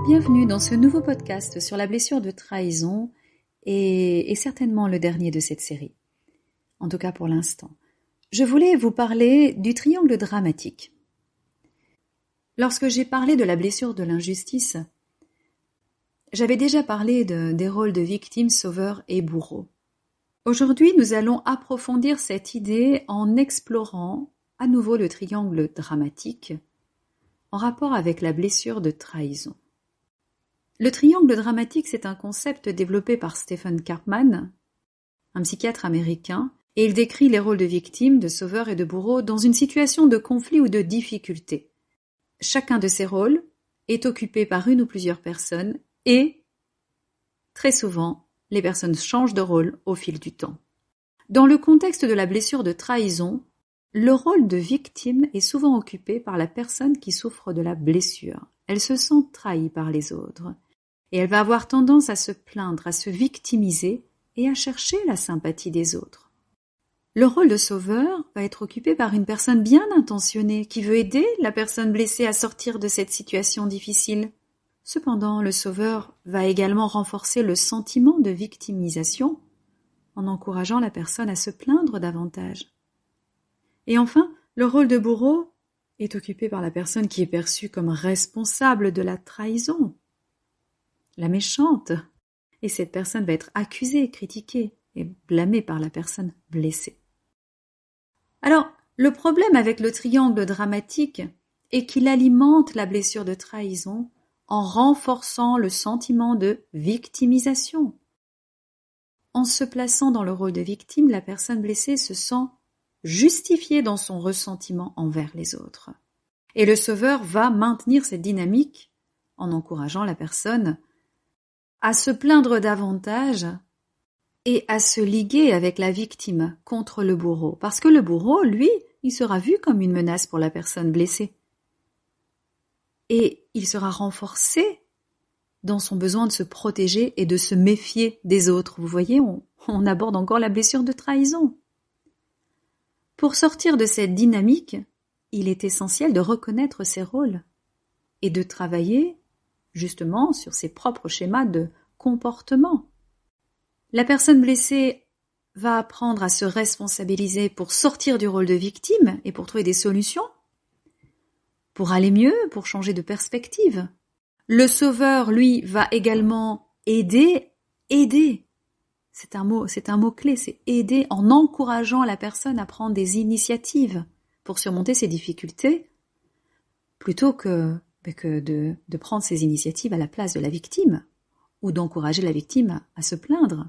Bienvenue dans ce nouveau podcast sur la blessure de trahison et certainement le dernier de cette série. En tout cas pour l'instant. Je voulais vous parler du triangle dramatique. Lorsque j'ai parlé de la blessure de l'injustice, j'avais déjà parlé des rôles de victime, sauveur et bourreau. Aujourd'hui, nous allons approfondir cette idée en explorant à nouveau le triangle dramatique en rapport avec la blessure de trahison. Le triangle dramatique, c'est un concept développé par Stephen Karpman, un psychiatre américain, et il décrit les rôles de victime, de sauveur et de bourreau dans une situation de conflit ou de difficulté. Chacun de ces rôles est occupé par une ou plusieurs personnes et, très souvent, les personnes changent de rôle au fil du temps. Dans le contexte de la blessure de trahison, le rôle de victime est souvent occupé par la personne qui souffre de la blessure. Elle se sent trahie par les autres. Et elle va avoir tendance à se plaindre, à se victimiser et à chercher la sympathie des autres. Le rôle de sauveur va être occupé par une personne bien intentionnée qui veut aider la personne blessée à sortir de cette situation difficile. Cependant, le sauveur va également renforcer le sentiment de victimisation en encourageant la personne à se plaindre davantage. Et enfin, le rôle de bourreau est occupé par la personne qui est perçue comme responsable de la trahison, la méchante, et cette personne va être accusée, critiquée et blâmée par la personne blessée. Alors, le problème avec le triangle dramatique est qu'il alimente la blessure de trahison en renforçant le sentiment de victimisation. En se plaçant dans le rôle de victime, la personne blessée se sent justifiée dans son ressentiment envers les autres. Et le sauveur va maintenir cette dynamique en encourageant la personne à se plaindre davantage et à se liguer avec la victime contre le bourreau. Parce que le bourreau, lui, il sera vu comme une menace pour la personne blessée. Et il sera renforcé dans son besoin de se protéger et de se méfier des autres. Vous voyez, on aborde encore la blessure de trahison. Pour sortir de cette dynamique, il est essentiel de reconnaître ses rôles et de travailler justement sur ses propres schémas de comportement. La personne blessée va apprendre à se responsabiliser pour sortir du rôle de victime et pour trouver des solutions, pour aller mieux, pour changer de perspective. Le sauveur, lui, va également aider. C'est un mot clé, c'est aider en encourageant la personne à prendre des initiatives pour surmonter ses difficultés, plutôt que de prendre ces initiatives à la place de la victime, ou d'encourager la victime à se plaindre.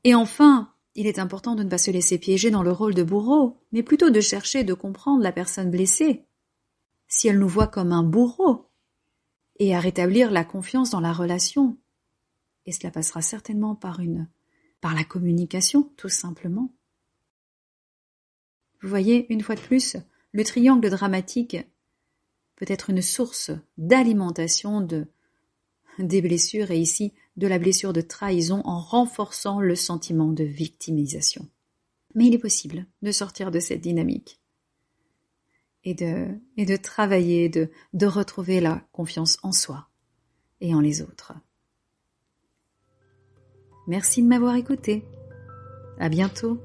Et enfin, il est important de ne pas se laisser piéger dans le rôle de bourreau, mais plutôt de chercher de comprendre la personne blessée, si elle nous voit comme un bourreau, et à rétablir la confiance dans la relation. Et cela passera certainement par la communication, tout simplement. Vous voyez, une fois de plus, le triangle dramatique peut être une source d'alimentation des blessures et ici de la blessure de trahison en renforçant le sentiment de victimisation. Mais il est possible de sortir de cette dynamique et de travailler, de retrouver la confiance en soi et en les autres. Merci de m'avoir écouté. À bientôt.